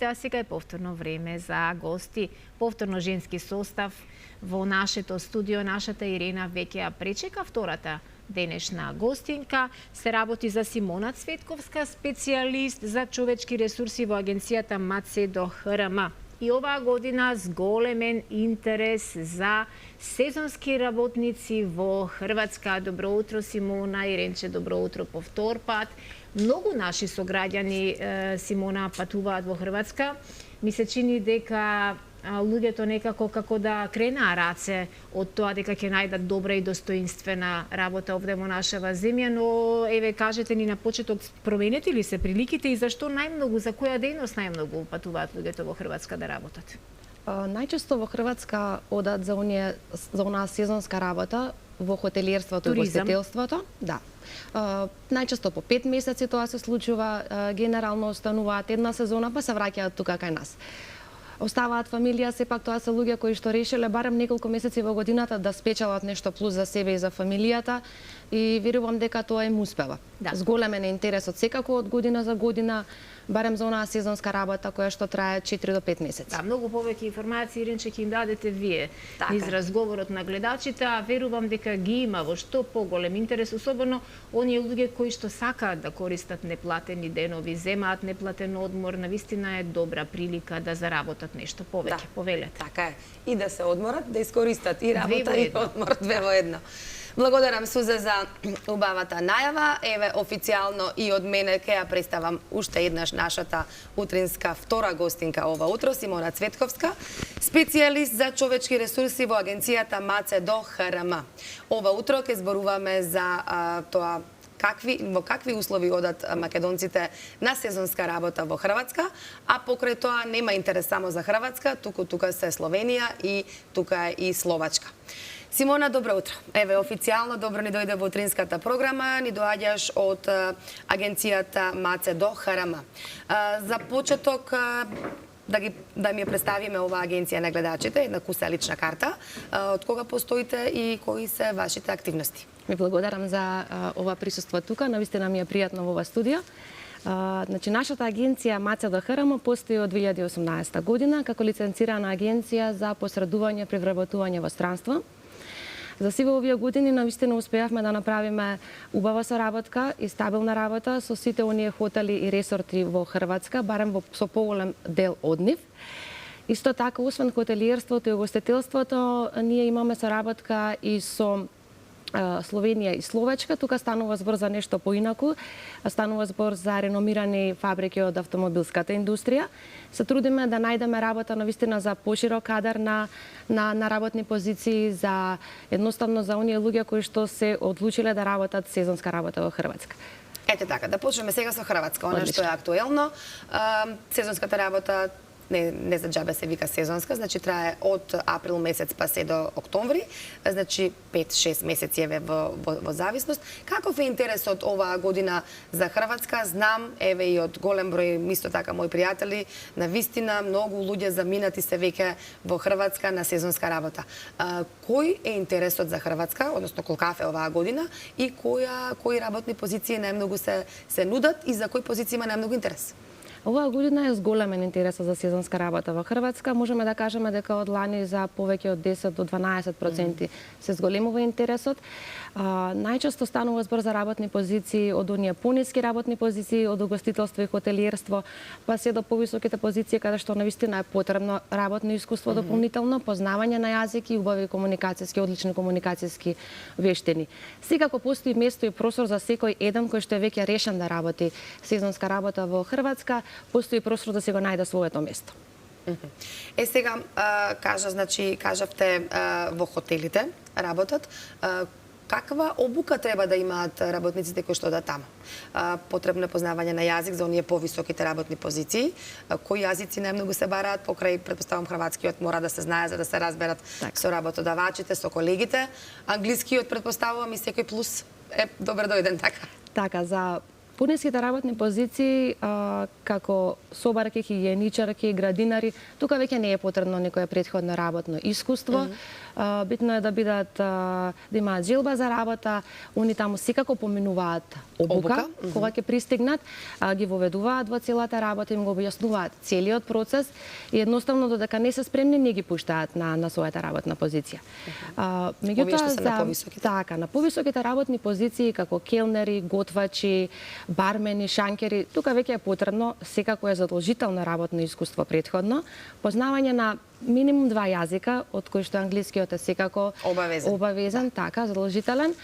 Здравейте, а сега е повторно време за гости, повторно женски состав во нашето студио. Нашата Ирина веќе ја пречека втората денешна гостинка. Се работи за Симона Цветковска, специјалист за човечки ресурси во агенцијата МАЦЕ до ХРМ. И оваа година с големен интерес за сезонски работници во Хрватска. Добро утро, Симона. Иренче, добро утро по втор пат. Многу наши сограѓани, Симона, патуваат во Хрватска. Ми се чини дека луѓето некако како да кренаа раце од тоа дека ќе најдат добра и достоинствена работа овде во нашава земја, но еве кажете ни на почеток, променети ли се приликите и зашто најмногу, за која дејност најмногу патуваат луѓето во Хрватска да работат? Најчесто во Хрватска одат за онаа сезонска работа во хотелиерството и гостителството. Да. Најчесто по 5 месеци тоа се случува, генерално остануваат една сезона па се враќаат тука кај нас. Оставаат фамилија, сепак тоа се луѓе кои што решиле барем неколку месеци во годината да спечелат нешто плюс за себе и за фамилијата и верувам дека тоа им успева. Да. Зголемен е интересот секако од година за година, барем за онаа сезонска работа која што трае 4 до 5 месеци. Да, многу повеќе информации, Иринче, ќе им дадете вие низ разговорот на гледачите, а верувам дека ги има во што поголем интерес, особено оние луѓе кои што сакаат да користат неплатени денови, земаат неплатен одмор, навистина е добра прилика да заработат нешто повеќе. Повелете. Така е. И да се одморат, да искористат и работа и одмор, две во едно. Благодарам, Сузе, за убавата најава. Еве, официјално и од мене ке ја представам уште еднаш нашата утринска втора гостинка ова утро, Симона Цветковска, специјалист за човечки ресурси во агенцијата МАЦЕ до ХРМ. Ова утро ке зборуваме за тоа во какви услови одат македонците на сезонска работа во Хрватска, а покрај тоа нема интерес само за Хрватска, тука се Словенија и тука е и Словачка. Симона, добро утро. Еве, официјално добро ни дојде во утринската програма, ни доаѓаш од агенцијата МАЦЕ до ХРМ. За почеток, да ми ја представиме оваа агенција на гледачите, една куса лична карта, од кога постоите и кои се вашите активности? Ви благодарам за ова присуство тука, навистина ми е пријатно во ова студио. Значи, нашата агенција МАЦЕ до ХРМ постои од 2018 година како лиценцирана агенција за посредување при вработување во странство. За сите овие години навистина успеавме да направиме убава соработка и стабилна работа со сите оние хотели и ресорти во Хрватска, барем со поголем дел од нив. Исто така, освен хотелиерството и гостителството, ние имаме соработка и со Словенија и Словачка. Тука станува збор за нешто поинаку. Станува збор за реномирани фабрики од автомобилската индустрија. Се трудиме да најдеме работа навистина за поширок кадар на работни позиции, за едноставно за оние луѓе кои што се одлучиле да работат сезонска работа во Хрватска. Ете така, да почнеме сега со Хрватска, она што е актуелно. Сезонската работа не за џабе се вика сезонска, значи трае од април месец па се до октомври, значи 5-6 месеци еве во зависност. Каков е интересот оваа година за Хрватска? Знам, еве и од голем број исто така мои пријатели, на вистина многу луѓе заминати се веќе во Хрватска на сезонска работа. Кој е интересот за Хрватска, односно колкав е оваа година и кои работни позиции најмногу се нудат и за кои позиции има најмногу интерес? Оваа година е зголемен интересот за сезонска работа во Хрватска. Можеме да кажеме дека од лани за повеќе од 10 до 12% се зголемува интересот. Најчесто станува збор за работни позиции од оние пониски работни позиции, од угостителство и хотелиерство, па се до повисоките позиции каде што навистина е потребно работно искуство дополнително, познавање на јазик и убави комуникацијски, одлични комуникацијски вештини. Секако постои место и простор за секој еден кој што е веќе решен да работи сезонска работа во Хрватска, постои простор да се го најде своето место. Сега кажавте во хотелите работат. Каква обука треба да имаат работниците кои што одат таму? Потребно е познавање на јазик за оние повисоките работни позиции. Кои јазици најмногу се бараат? Покрај, претпоставам, хрватскиот мора да се знае за да се разберат со работодавачите, со колегите. Англискиот, претпоставувам, и секој плюс е добро дојден, така? Така, за Подниските работни позиции, како собарки, хигиеничарки, градинари, тука веќе не е потребно некое претходно работно искуство. Битно е да бидат, да имаат желба за работа, они таму секако поминуваат обука, кога ќе пристигнат, ги воведуваат во целата работа, им го објаснуваат целиот процес и едноставно додека не се спремни, не ги пуштаат на својата работна позиција. Овие што се на повисоките? Така, на повисоките работни позиции како келнери, готвачи, бармени, шанкери, тука веќе е потребно, секако е задолжително работно искуство претходно, познавање на минимум 2 јазика, од кои што англискиот е секако обавезен, така, задолжителен.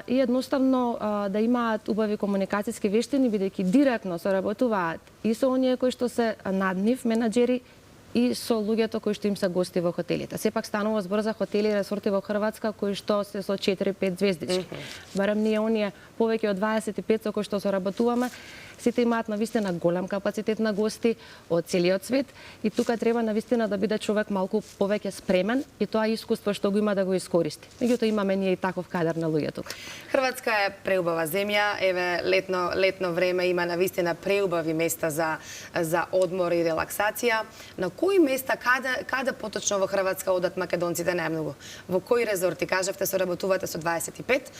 И едноставно да имаат убави комуникацијски вештини, бидејќи директно соработуваат и со оние кои што се над нив, менаџери, и со луѓето кои што им се гости во хотелите. Сепак станува збор за хотели и ресорти во Хрватска кои што се со 4-5 звездички. Барем ние оние повеќе од 25 со кои што соработуваме, сите имаат навистина голем капацитет на гости од целиот свет и тука треба навистина да биде човек малку повеќе спремен и тоа искуство што го има да го искористи. Меѓутоа имаме ние и таков кадар на луѓе тука. Хрватска е преубава земја, еве летно време има навистина преубави места за одмор и релаксација. На кои места, каде поточно во Хрватска одат македонците најмногу? Во кои резорти? Кажавте соработувате со 25.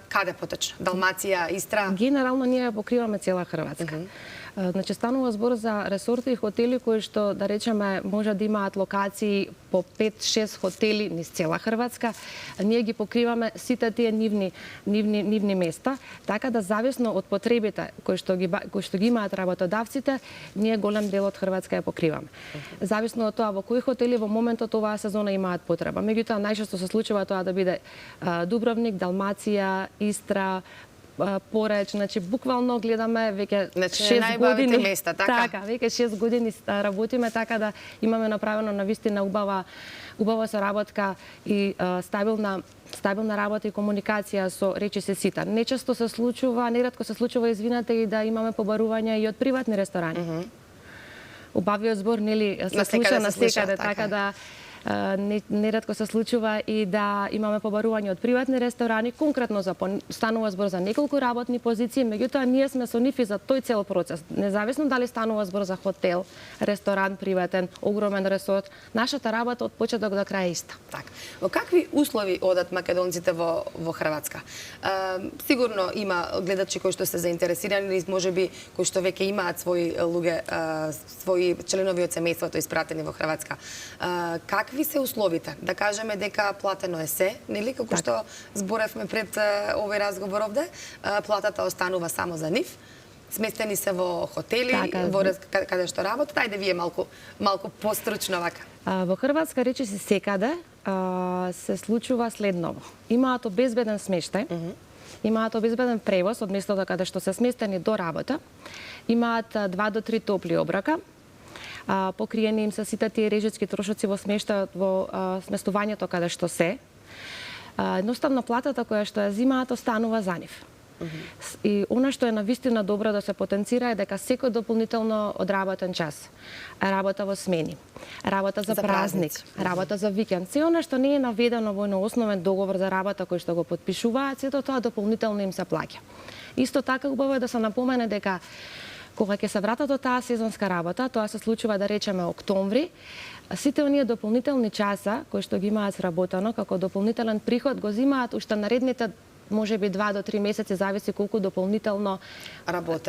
Каде поточно? Далмација, Истра? Генерално ние покриваме цела Хрватска. Значи станува збор за ресорти и хотели кои што, да речеме, може да имаат локации по 5-6 хотели низ цела Хрватска. Ние ги покриваме сите тие нивни места, така да зависно од потребите кои што ги имаат работодавците, ние голем дел од Хрватска ја покриваме. Зависно од тоа во кои хотели во моментот оваа сезона имаат потреба. Меѓутоа најчесто се случува тоа да биде Дубровник, Далмација, Истра, Пореч, значи буквално гледаме веќе 6 години места, така, веќе 6 години работиме така да имаме направено навистина убава соработка и стабилна работа и комуникација со речиси сите. Нечесто се случува, неретко се случува, извинете, и да имаме побарувања и од приватни ресторани. Убавиот збор нели се слуша на секаде, така да неретко се случува и да имаме побарување од приватни ресторани, конкретно станува збор за неколку работни позиции, меѓутоа ние сме со нив и за тој цел процес. Независно дали станува збор за хотел, ресторан приватен, огромен ресорт, нашата работа од почеток до крај е иста. Така. Во какви услови одат македонците во Хрватска? Сигурно има гледачи кои што се заинтересирани, можеби кои што веќе имаат своји луѓе, своји членови од семејството испратени во Хрватска. Какви се условите? Да кажеме дека платено е се, нели, како што зборевме пред овој разговор овде, платата останува само за нив, сместени се во хотели, каде што работат, ајде вие малку постручно вака. Во Хрватска речиси секаде се случува следново. Имаат обезбеден смештај, имаат обезбеден превоз од местото каде што се сместени до работа, имаат 2 до 3 топли обрака, покриени им се сите тие режички трошоци во смештајот, во сместувањето каде што се. Едноставно платата која што ја зимаат останува за нив. И она што е навистина добро да се потенцира е дека секој дополнително одработен час, работа во смени, работа за празник, работа за викенд, се она што не е наведено во основен договор за работа кој што го потпишуваат, сето тоа дополнително им се плаќа. Исто така убаво е да се напомене дека кога ќе се вратат од таа сезонска работа, тоа се случува да речеме октомври, сите оние дополнителни часа кои што ги имаат сработено како дополнителен приход го земаат уште наредните можеби 2 до 3 месеци, зависи колку дополнително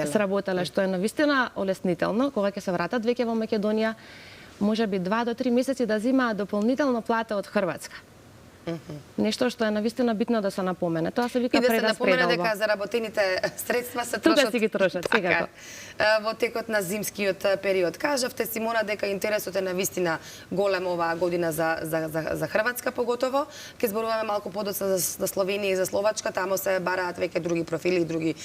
сработеле, што е навистина олеснително кога ќе се вратат веќе во Македонија, можеби 2 до 3 месеци да земаат дополнително плата од Хрватска. Нешто што е навистина битно да се напомене. Тоа се вика прераспределба. И да се напомене дека заработените средства се трошат. Тука си ги трошат, секако. Во текот на зимскиот период. Кажавте, Симона, дека интересот е навистина голем оваа година за Хрватска поготово. Ке зборуваме малку подоцна за Словенија и за Словачка, тамо се бараат веќе други профили и други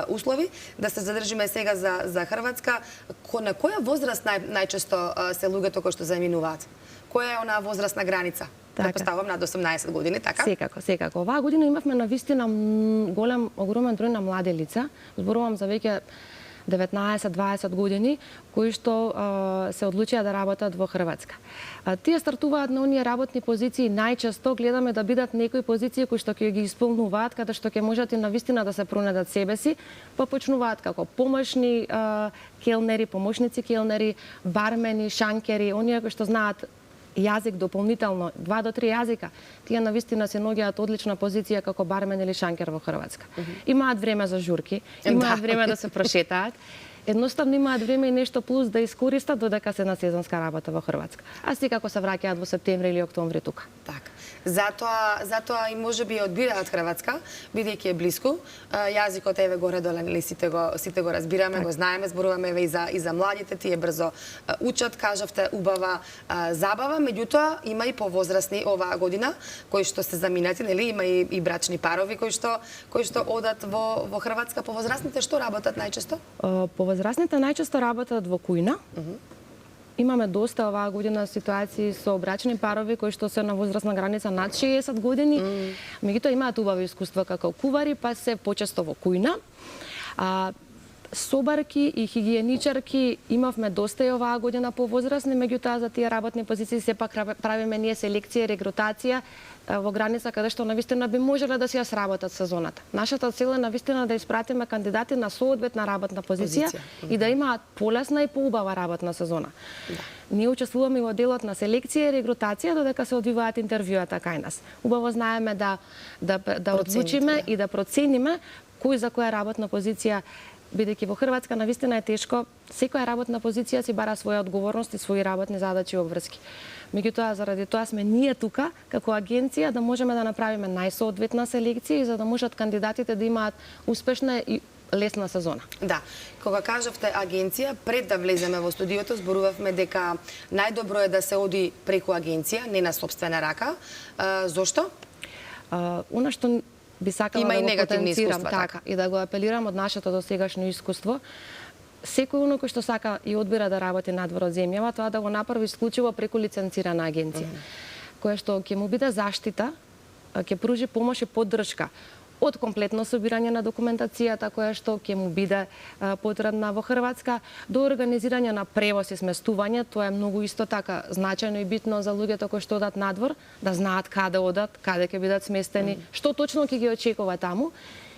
услови. Да се задржиме сега за Хрватска. На која возраст најчесто се луѓето кои што заминуваат? Која е онаа возрастна граница? Предпоставувам над 18 години, така? Секако. Оваа година имавме навистина огромен број на млади лица. Зборувам за веќе 19-20 години, кои што се одлучија да работат во Хрватска. Тие стартуваат на оние работни позиции, најчесто гледаме да бидат некои позиции кои што ќе ги исполнуваат, каде што ќе можат и навистина да се пронедат себе си, па почнуваат како помошни келнери, помошници келнери, бармени, шанкери, оние кои што знаат јазик дополнително, 2 до 3 јазика, тие навистина се наоѓаат одлична позиција како бармен или шанкер во Хрватска. Имаат време за журки, имаат време да се прошетаат, едноставно имаат време и нешто плюс да искористат додека се на сезонска работа во Хрватска. А секако се враќаат во септември или октомври тука. Така. Затоа и можеби одбираат Хрватска, бидејќи е блиску. Јазикот еве горе-доле нели сите го разбираме, го знаеме, зборуваме еве и за младите, тие брзо учат, кажавте убава забава, меѓутоа има и повозрасни оваа година кои што се заминати, нели, има и брачни парови кои што одат во Хрватска. Повозрасните што работат најчесто? Повозрасните најчесто работат во кујна. Имаме доста оваа година ситуации со брачни парови кои што се на возрастна граница над 60 години. Меѓутоа имаат убави искуства како кувари, па се почесто во кујна. Собарки и хигиеничарки имавме доста и оваа година повозрастни, меѓутоа за тие работни позиции сепак правиме ние селекција, регрутација во граница каде што навистина би можеле да си ја сработат сезоната. Нашата цел е навистина да испратиме кандидати на соодветна работна позиција и да имаат полесна и поубава работна сезона. Ние учествуваме во делот на селекција и регрутација додека се одвиваат интервјуата кај нас. Убаво знаеме да одлучиме и да процениме кој за која работна позиција, бидејќи во Хрватска навистина е тешко, секоја работна позиција си бара своја одговорност и своји работни задачи и обврски. Меѓутоа, заради тоа сме ние тука, како агенција, да можеме да направиме најсоодветна селекција и за да можат кандидатите да имаат успешна и лесна сезона. Да, кога кажавте агенција, пред да влеземе во студиото, зборувавме дека најдобро е да се оди преку агенција, не на сопствена рака. Зошто? Она што би сакала има да и го негативни потенцирам искуства, така и да го апелирам од нашето досегашно искуство. Секој оној кој што сака и одбира да работи надвор од земјава, тоа да го направи исклучиво преку лиценцирана агенција, која што ќе му биде заштита, ќе пружи помош и поддршка од комплетно собирање на документацијата која што ќе му биде потребна во Хрватска, до организирање на превоз и сместување. Тоа е многу исто така значајно и битно за луѓето кои што одат надвор, да знаат каде одат, каде ќе бидат сместени, што точно ќе ги очекува таму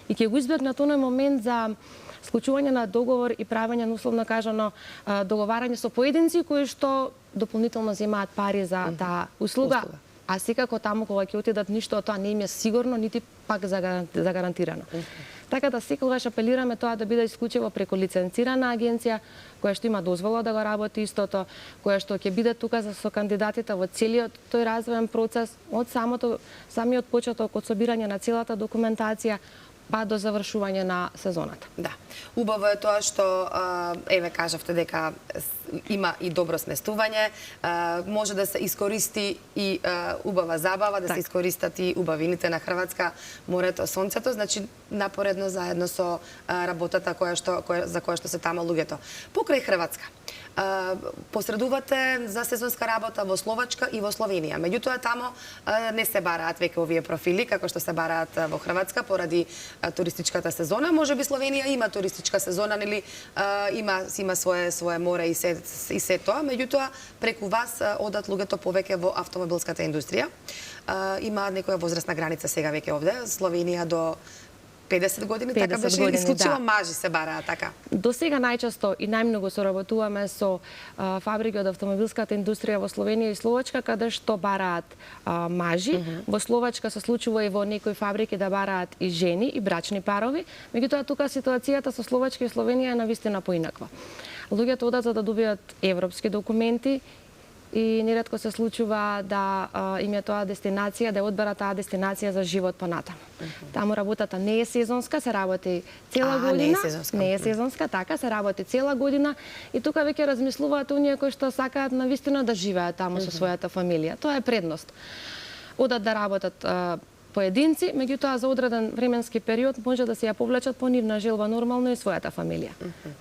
и ќе го избегнат оној момент за склучување на договор и правење на условно кажано договарање со поединци кои што дополнително земаат пари за таа услуга. А секако таму кога ќе отидат ништо од тоа не им е сигурно, нити пак загарантирано. Така да секогаш апелираме тоа да биде исклучиво преку лиценцирана агенција, која што има дозвола да го работи истото, која што ќе биде тука со кандидатите во целиот тој развоен процес, од самиот почеток, од собирање на целата документација, па до завршување на сезоната. Да. Убаво е тоа што, еве кажавте дека има и добро сместување, може да се искористи и убава забава, да се искористат и убавините на Хрватска, морето, сонцето, значи напоредно заедно со работата за која што се тама луѓето. Покрај Хрватска, посредувате за сезонска работа во Словачка и во Словенија. Меѓутоа тамо не се бараат веќе овие профили како што се бараат во Хрватска поради туристичката сезона. Можеби Словенија има туристичка сезона, нели има свое море и се тоа, меѓутоа преку вас одат луѓето повеќе во автомобилската индустрија. Има некоја возрастна граница сега веќе овде, Словенија до 50 години, така беше, или исклучиво мажи се бараат така? До сега најчесто и најмногу соработуваме со фабрики од автомобилската индустрија во Словенија и Словачка, каде што бараат мажи. Во Словачка се случува и во некои фабрики да бараат и жени, и брачни парови. Меѓутоа, тука ситуацијата со Словачка и Словенија е навистина поинаква. Луѓето одат за да добијат европски документи и неретко се случува да им е тоа дестинација, да одберат таа дестинација за живот понатаму. Таму работата не е сезонска, се работи цела година. Не е сезонска, така, се работи цела година и тука веќе размислуваат оние кои што сакаат навистина да живеат таму со својата фамилија. Тоа е предност. Одат да работат поединци, меѓутоа за одреден временски период може да се ја повлечат по нивна желба нормално и својата фамилија.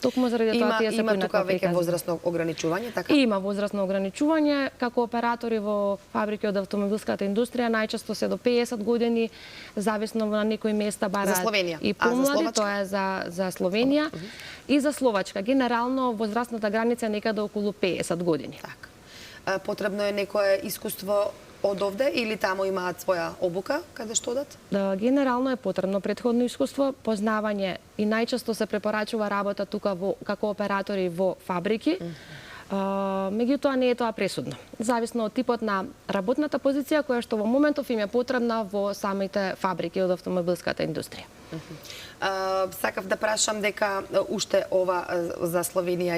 Токму заради тоа тие се Има тука поинакво веќе приказни. возрастно ограничување, така? Има возрастно ограничување, како оператори во фабрики од автомобилската индустрија најчесто се до 50 години, зависно на некои места бараат За Словенија. и А за помлади, Словачка? тоа е за Словенија и за Словачка. Генерално возрастната граница е некаде околу 50 години. Така. Потребно е некое искуство од овде или таму имаат своја обука каде што одат? Генерално е потребно претходно искуство, познавање и најчесто се препорачува работа тука како оператори во фабрики. Меѓутоа не е тоа пресудно. Зависно од типот на работната позиција која што во моментов им е потребна во самите фабрики од автомобилската индустрија. Сакав да прашам дека уште ова за Словенија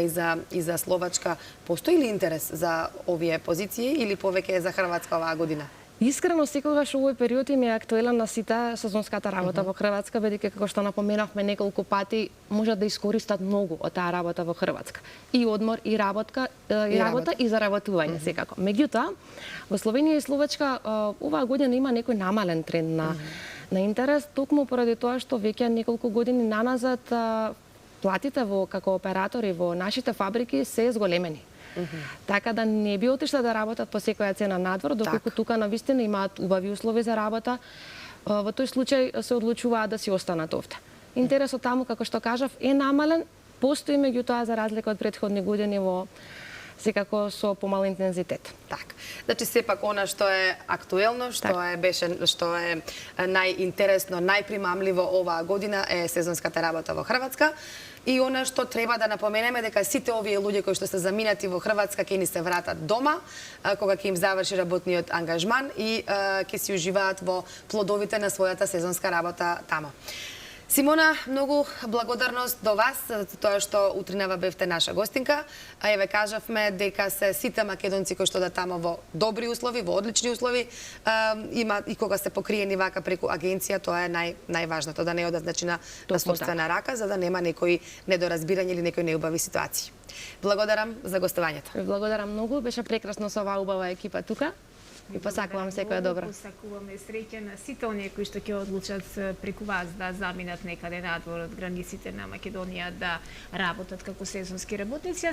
и за Словачка постои ли интерес за овие позиции или повеќе за Хрватска оваа година? Искрено, секогаш овој период им е актуелен на сите сезонската работа во Хрватска, бидејќи како што напоменавме неколку пати, можат да искористат многу од таа работа во Хрватска. И одмор, и работа, и заработување секако. Меѓутоа, во Словенија и Словачка оваа година има некој намален тренд на интерес, токму поради тоа што веќе неколку години наназад платите како оператори во нашите фабрики се зголемени. Така да не би отишла да работат по секоја цена надвор, доколку тука навистина имаат убави услови за работа, во тој случај се одлучуваат да си останат овде. Интересот таму, како што кажав, е намален, постои меѓутоа за разлика од претходни години во секако со помал интензитет. Така. Значи сепак она што е актуелно, што е најинтересно, најпримамливо оваа година е сезонската работа во Хрватска. И она што треба да напоменеме дека сите овие луѓе кои што се заминати во Хрватска ќе ни се вратат дома кога ќе им заврши работниот ангажман и ќе си уживаат во плодовите на својата сезонска работа тама. Симона, многу благодарност до вас за тоа што утринава бевте наша гостинка. А еве кажавме дека се сите македонци кои што да тамо во добри услови, во одлични услови, има и кога се покриени вака преку агенција, тоа е најважното, да не одат значи на сопствена рака, за да нема некои недоразбирање или некои неубави ситуации. Благодарам за гостувањето. Благодарам многу, беше прекрасно со оваа убава екипа тука. И посакувам секоја добро. Посакуваме среќа на сите оние кои што ќе одлучат преку вас да заминат некаде надвор од границите на Македонија да работат како сезонски работници.